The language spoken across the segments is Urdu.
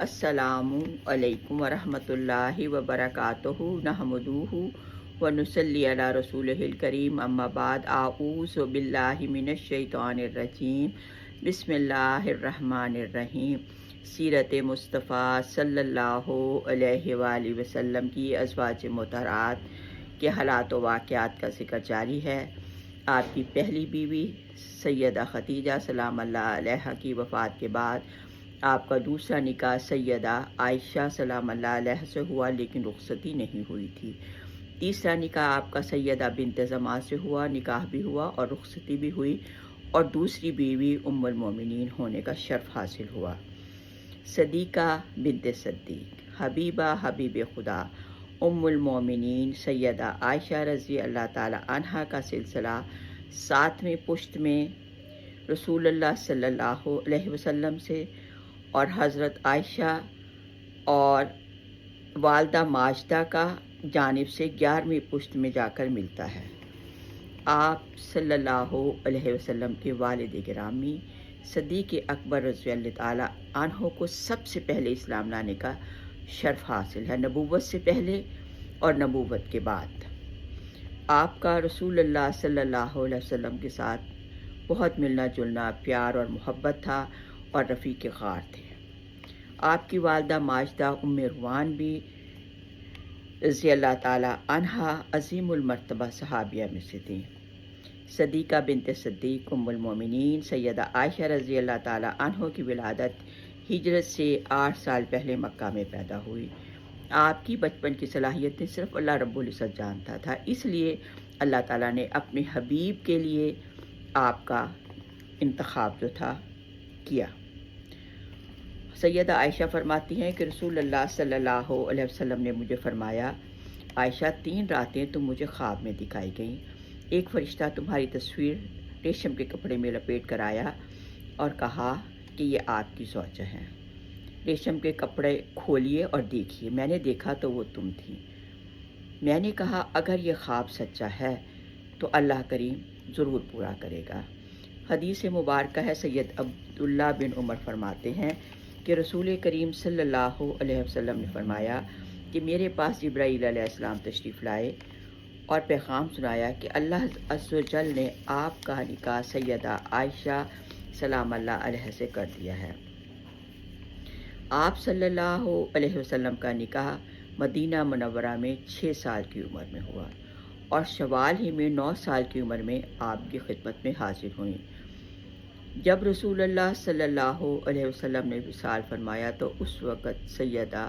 السلام علیکم ورحمۃ اللہ وبرکاتہ نحمدہ ونصلی علی رسولہ الکریم اما بعد اعوذ باللہ من الشیطان الرجیم بسم اللہ الرحمن الرحیم۔ سیرت مصطفیٰ صلی اللہ علیہ وآلہ وسلم کی ازواج مطہرات کے حالات و واقعات کا ذکر جاری ہے۔ آپ کی پہلی بیوی سیدہ خدیجہ سلام اللہ علیہا کی وفات کے بعد آپ کا دوسرا نکاح سیدہ عائشہ سلام اللہ علیہ سے ہوا، لیکن رخصتی نہیں ہوئی تھی۔ تیسرا نکاح آپ کا سیدہ بنت زماں سے ہوا، نکاح بھی ہوا اور رخصتی بھی ہوئی، اور دوسری بیوی ام المومنین ہونے کا شرف حاصل ہوا۔ صدیقہ بنت صدیق، حبیبہ حبیب خدا، ام المومنین سیدہ عائشہ رضی اللہ تعالی عنہا کا سلسلہ ساتویں پشت میں رسول اللہ صلی اللہ علیہ وسلم سے، اور حضرت عائشہ اور والدہ ماجدہ کا جانب سے 11ویں پشت میں جا کر ملتا ہے۔ آپ صلی اللہ علیہ وسلم کے والد گرامی صدیق اکبر رضی اللہ تعالی عنہ کو سب سے پہلے اسلام لانے کا شرف حاصل ہے، نبوت سے پہلے اور نبوت کے بعد۔ آپ کا رسول اللہ صلی اللہ علیہ وسلم کے ساتھ بہت ملنا جلنا، پیار اور محبت تھا، اور رفیق غار تھے۔ آپ کی والدہ ماجدہ ام روان بھی رضی اللہ تعالی عنہا عظیم المرتبہ صحابیہ میں سے تھیں۔ صدیقہ بنت صدیق ام المومنین سیدہ عائشہ رضی اللہ تعالی عنہ کی ولادت ہجرت سے 8 سال پہلے مکہ میں پیدا ہوئی۔ آپ کی بچپن کی صلاحیتیں صرف اللہ رب العزت جانتا تھا، اس لیے اللہ تعالیٰ نے اپنے حبیب کے لیے آپ کا انتخاب جو تھا کیا۔ سیدہ عائشہ فرماتی ہیں کہ رسول اللہ صلی اللہ علیہ وسلم نے مجھے فرمایا، عائشہ 3 راتیں تم مجھے خواب میں دکھائی گئیں۔ ایک فرشتہ تمہاری تصویر ریشم کے کپڑے میں لپیٹ کر آیا اور کہا کہ یہ آپ کی زوجہ ہیں، ریشم کے کپڑے کھولیے اور دیکھیے۔ میں نے دیکھا تو وہ تم تھی۔ میں نے کہا اگر یہ خواب سچا ہے تو اللہ کریم ضرور پورا کرے گا۔ حدیث مبارکہ ہے، سید عبداللہ بن عمر فرماتے ہیں کہ رسول کریم صلی اللہ علیہ وسلم نے فرمایا کہ میرے پاس جبرائیل علیہ السلام تشریف لائے اور پیغام سنایا کہ اللہ عز و جل نے آپ کا نکاح سیدہ عائشہ سلام اللہ علیہ سے کر دیا ہے۔ آپ صلی اللہ علیہ وسلم کا نکاح مدینہ منورہ میں 6 سال کی عمر میں ہوا، اور شوال ہی میں 9 سال کی عمر میں آپ کی خدمت میں حاضر ہوئیں۔ جب رسول اللہ صلی اللہ علیہ وسلم نے وصال فرمایا تو اس وقت سیدہ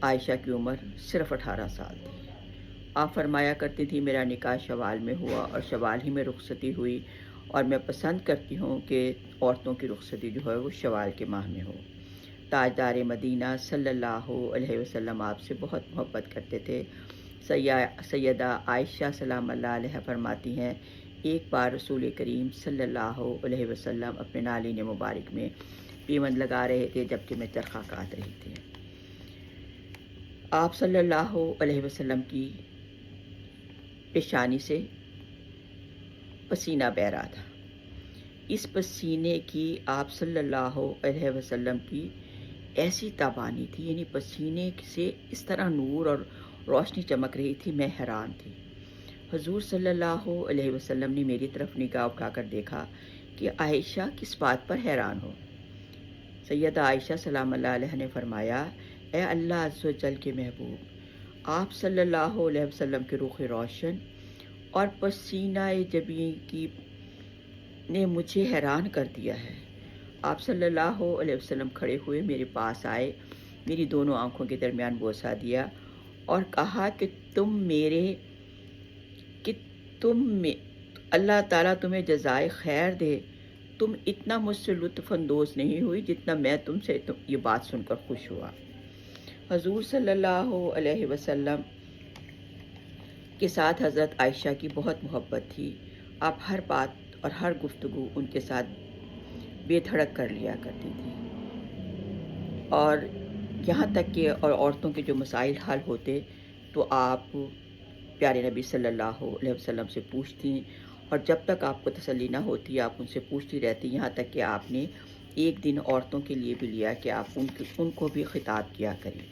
عائشہ کی عمر صرف 18 سال تھی۔ آپ فرمایا کرتی تھی میرا نکاح شوال میں ہوا اور شوال ہی میں رخصتی ہوئی، اور میں پسند کرتی ہوں کہ عورتوں کی رخصتی جو ہے وہ شوال کے ماہ میں ہو۔ تاجدار مدینہ صلی اللہ علیہ وسلم آپ سے بہت محبت کرتے تھے۔ سیدہ عائشہ سلام اللہ علیہ فرماتی ہیں، ایک بار رسول کریم صلی اللہ علیہ وسلم اپنے نالین مبارک میں پیوند لگا رہے تھے جبکہ میں چرخہ کاٹ رہی تھی۔ آپ صلی اللہ علیہ وسلم کی پیشانی سے پسینہ بہہ رہا تھا۔ اس پسینے کی آپ صلی اللہ علیہ وسلم کی ایسی تابانی تھی، یعنی پسینے سے اس طرح نور اور روشنی چمک رہی تھی، میں حیران تھی۔ حضور صلی اللہ علیہ وسلم نے میری طرف نگاہ اٹھا کر دیکھا کہ عائشہ کس بات پر حیران ہو۔ سیدہ عائشہ سلام اللہ علیہ نے فرمایا، اے اللہ عز و جل کے محبوب، آپ صلی اللہ علیہ وسلم کے رخ روشن اور پسینہ جبیں کی نے مجھے حیران کر دیا ہے۔ آپ صلی اللہ علیہ وسلم کھڑے ہوئے، میرے پاس آئے، میری دونوں آنکھوں کے درمیان بوسہ دیا اور کہا کہ اللہ تعالیٰ تمہیں جزائے خیر دے، تم اتنا مجھ سے لطف اندوز نہیں ہوئی جتنا میں تم سے یہ بات سن کر خوش ہوا۔ حضور صلی اللہ علیہ وسلم کے ساتھ حضرت عائشہ کی بہت محبت تھی۔ آپ ہر بات اور ہر گفتگو ان کے ساتھ بے دھڑک کر لیا کرتی تھی، اور یہاں تک کہ عورتوں کے جو مسائل حل ہوتے تو آپ پیارے نبی صلی اللہ علیہ وسلم سے پوچھتی، اور جب تک آپ کو تسلی نہ ہوتی آپ ان سے پوچھتی رہتی، یہاں تک کہ آپ نے ایک دن عورتوں کے لیے بھی لیا کہ آپ ان کو بھی خطاب کیا کریں۔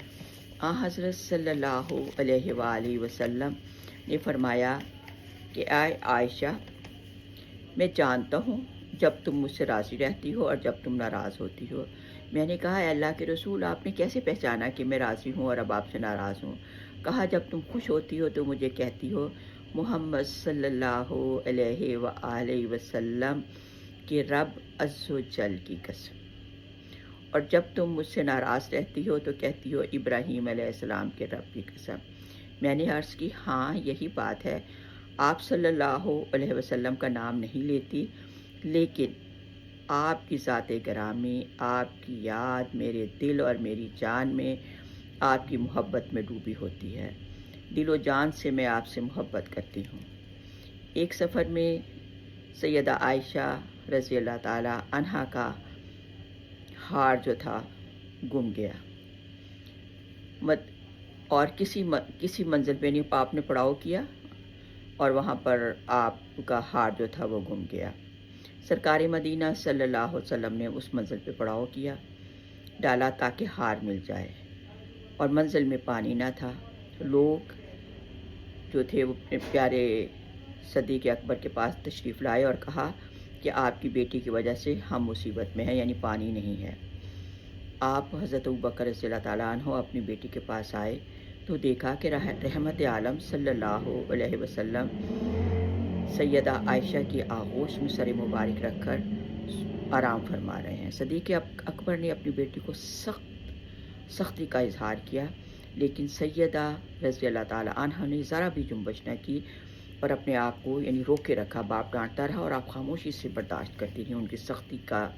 حضرت صلی اللہ علیہ وآلہ وسلم نے فرمایا کہ اے عائشہ، میں جانتا ہوں جب تم مجھ سے راضی رہتی ہو اور جب تم ناراض ہوتی ہو۔ میں نے کہا اے اللہ کے رسول، آپ نے کیسے پہچانا کہ میں راضی ہوں اور اب آپ سے ناراض ہوں؟ کہا جب تم خوش ہوتی ہو تو مجھے کہتی ہو محمد صلی اللہ علیہ وآلہ وسلم کے رب عز و جل کی قسم، اور جب تم مجھ سے ناراض رہتی ہو تو کہتی ہو ابراہیم علیہ السلام کے رب کی قسم۔ میں نے عرض کی ہاں یہی بات ہے، آپ صلی اللہ علیہ وسلم کا نام نہیں لیتی، لیکن آپ کی ذات گرامی، آپ کی یاد میرے دل اور میری جان میں آپ کی محبت میں ڈوبی ہوتی ہے۔ دل و جان سے میں آپ سے محبت کرتی ہوں۔ ایک سفر میں سیدہ عائشہ رضی اللہ تعالی عنہا کا ہار جو تھا گم گیا، اور کسی منزل پہ نہیں، آپ نے پڑاؤ کیا اور وہاں پر آپ کا ہار جو تھا وہ گم گیا۔ سرکار مدینہ صلی اللہ علیہ وسلم نے اس منزل پہ پڑاؤ کیا، ڈالا تاکہ ہار مل جائے، اور منزل میں پانی نہ تھا۔ لوگ جو تھے وہ اپنے پیارے صدیق اکبر کے پاس تشریف لائے اور کہا کہ آپ کی بیٹی کی وجہ سے ہم مصیبت میں ہیں، یعنی پانی نہیں ہے۔ آپ حضرت ابوبکر رضی اللہ تعالیٰ عنہ اپنی بیٹی کے پاس آئے تو دیکھا کہ رحمت عالم صلی اللہ علیہ وسلم سیدہ عائشہ کی آغوش میں سر مبارک رکھ کر آرام فرما رہے ہیں۔ صدیق اکبر نے اپنی بیٹی کو سختی کا اظہار کیا، لیکن سیدہ رضی اللہ تعالیٰ عنہ نے ذرا بھی جنبش نہ کی اور اپنے آپ کو یعنی روکے رکھا۔ باپ ڈانٹتا رہا اور آپ خاموشی سے برداشت کرتی رہی ان کی سختی کا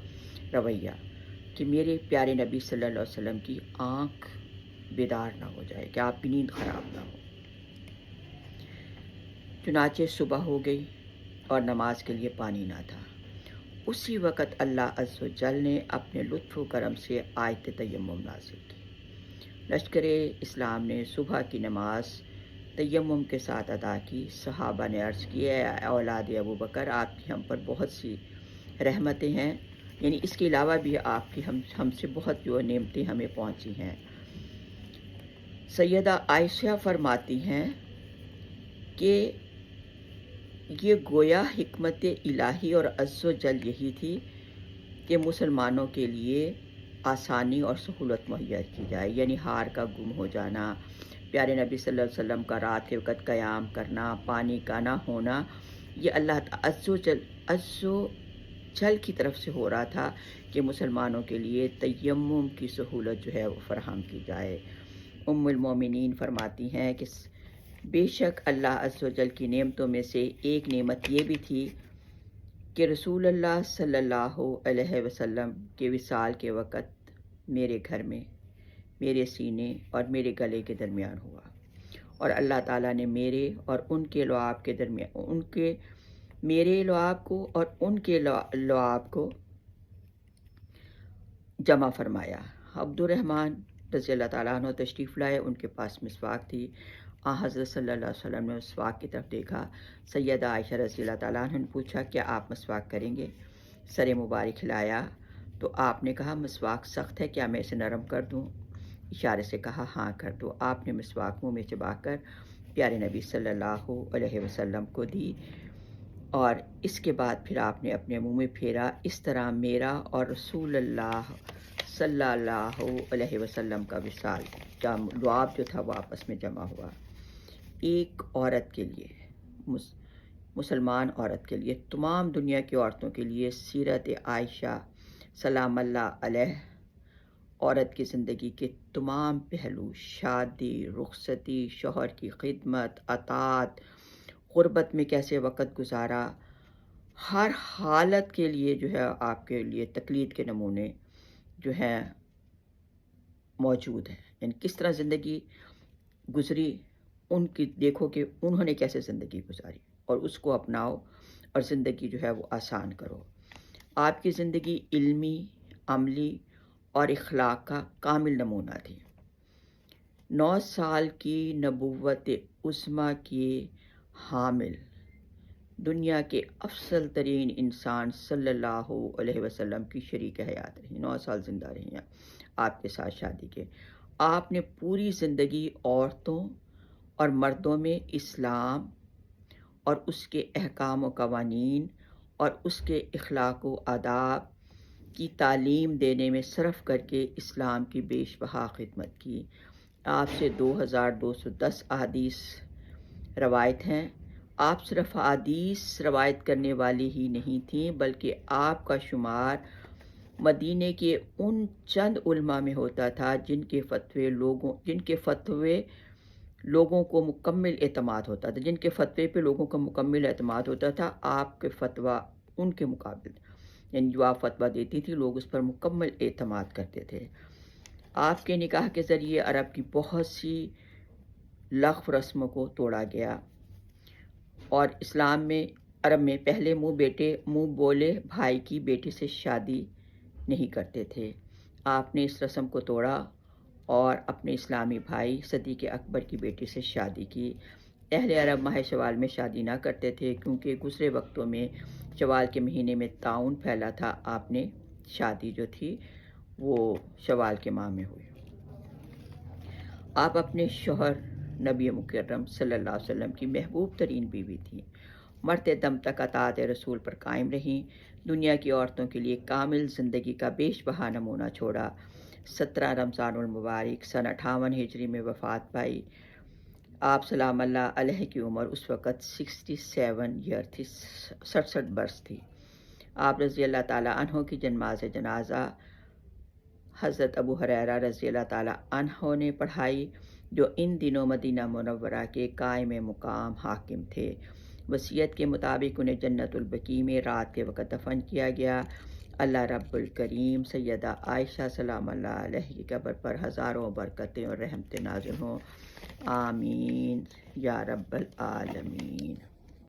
رویہ، کہ میرے پیارے نبی صلی اللہ علیہ وسلم کی آنکھ بیدار نہ ہو جائے، کہ آپ کی نیند خراب نہ ہو۔ چنانچہ صبح ہو گئی اور نماز کے لیے پانی نہ تھا۔ اسی وقت اللہ عز و جل نے اپنے لطف و کرم سے آیت تیمم نازل کی۔ لشکر اسلام نے صبح کی نماز تیمم کے ساتھ ادا کی۔ صحابہ نے عرض کی اے اولاد ابو بکر، آپ کی ہم پر بہت سی رحمتیں ہیں، یعنی اس کے علاوہ بھی آپ کی ہم سے بہت جو نعمتیں ہمیں پہنچی ہیں۔ سیدہ عائشہ فرماتی ہیں کہ یہ گویا حکمت الہی اور عز و جل یہی تھی کہ مسلمانوں کے لیے آسانی اور سہولت مہیا کی جائے، یعنی ہار کا گم ہو جانا، پیارے نبی صلی اللہ علیہ وسلم کا رات کے وقت قیام کرنا، پانی کا نہ ہونا، یہ اللہ عز و جل کی طرف سے ہو رہا تھا کہ مسلمانوں کے لیے تیمم کی سہولت جو ہے وہ فراہم کی جائے۔ ام المومنین فرماتی ہیں کہ بے شک اللہ عز و جل کی نعمتوں میں سے ایک نعمت یہ بھی تھی کہ رسول اللہ صلی اللہ علیہ وسلم کے وصال کے وقت میرے گھر میں میرے سینے اور میرے گلے کے درمیان ہوا، اور اللہ تعالیٰ نے میرے اور ان کے لعاب کے درمیان میرے لعاب کو اور ان کے لعاب کو جمع فرمایا۔ عبد الرحمن رضی اللہ تعالیٰ عنہ تشریف لائے، ان کے پاس مسواک تھی۔ حضرت صلی اللہ علیہ وسلم نے مسواک کی طرف دیکھا۔ سیدہ عائشہ رضی اللہ تعالیٰ عنہ نے پوچھا کیا آپ مسواک کریں گے؟ سر مبارک ہلایا تو آپ نے کہا مسواک سخت ہے، کیا میں اسے نرم کر دوں؟ اشارے سے کہا ہاں کر دو۔ آپ نے مسواک منہ میں چبا کر پیارے نبی صلی اللہ علیہ وسلم کو دی، اور اس کے بعد پھر آپ نے اپنے منہ میں پھیرا۔ اس طرح میرا اور رسول اللہ صلی اللہ علیہ وسلم کا وصال لعاب جو تھا وہ آپس میں جمع ہوا۔ ایک عورت کے لیے، مسلمان عورت کے لیے، تمام دنیا کی عورتوں کے لیے سیرت عائشہ سلام اللہ علیہ، عورت کی زندگی کے تمام پہلو، شادی، رخصتی، شوہر کی خدمت، اطاعت، غربت میں کیسے وقت گزارا، ہر حالت کے لیے جو ہے آپ کے لیے تقلید کے نمونے جو ہیں موجود ہیں، یعنی کس طرح زندگی گزری ان کی دیکھو کہ انہوں نے کیسے زندگی گزاری، اور اس کو اپناؤ اور زندگی جو ہے وہ آسان کرو۔ آپ کی زندگی علمی، عملی اور اخلاق کا کامل نمونہ تھی۔ 9 سال کی نبوت عظمیٰ کی حامل دنیا کے افضل ترین انسان صلی اللہ علیہ وسلم کی شریک حیات رہی، 9 سال زندہ رہی ہیں آپ کے ساتھ شادی کے۔ آپ نے پوری زندگی عورتوں اور مردوں میں اسلام اور اس کے احکام و قوانین اور اس کے اخلاق و آداب کی تعلیم دینے میں صرف کر کے اسلام کی بیش بہا خدمت کی۔ آپ سے 2210 احادیث روایت ہیں۔ آپ صرف حدیث روایت کرنے والی ہی نہیں تھیں، بلکہ آپ کا شمار مدینے کے ان چند علماء میں ہوتا تھا جن کے فتوے لوگوں کو مکمل اعتماد ہوتا تھا، جن کے فتوے پہ لوگوں کا مکمل اعتماد ہوتا تھا۔ آپ کے فتویٰ ان کے مقابل، یعنی جو آپ فتویٰ دیتی تھی لوگ اس پر مکمل اعتماد کرتے تھے۔ آپ کے نکاح کے ذریعے عرب کی بہت سی لغو رسموں کو توڑا گیا، اور اسلام میں عرب میں پہلے منہ بولے بھائی کی بیٹی سے شادی نہیں کرتے تھے۔ آپ نے اس رسم کو توڑا اور اپنے اسلامی بھائی صدیق اکبر کی بیٹی سے شادی کی۔ اہل عرب ماہ شوال میں شادی نہ کرتے تھے کیونکہ گزرے وقتوں میں شوال کے مہینے میں طاعون پھیلا تھا۔ آپ نے شادی جو تھی وہ شوال کے ماہ میں ہوئی۔ آپ اپنے شوہر نبی مکرم صلی اللہ علیہ وسلم کی محبوب ترین بیوی تھیں۔ مرتے دم تک اطاعت رسول پر قائم رہیں، دنیا کی عورتوں کے لیے کامل زندگی کا بیش بہا نمونہ چھوڑا۔ 17 رمضان المبارک سن 58 ہجری میں وفات پائی۔ آپ سلام اللہ علیہ کی عمر اس وقت 67 ایئر تھی، 67 برس تھی۔ آپ رضی اللہ تعالیٰ عنہ کی جنازہ حضرت ابو ہریرہ رضی اللہ تعالیٰ عنہ نے پڑھائی، جو ان دنوں مدینہ منورہ کے قائم مقام حاکم تھے۔ وصیت کے مطابق انہیں جنت البقیع میں رات کے وقت دفن کیا گیا۔ اللہ رب الکریم سیدہ عائشہ سلام اللہ علیہ کی قبر پر ہزاروں برکتیں اور رحمتیں نازل ہوں، آمین یا رب العالمین۔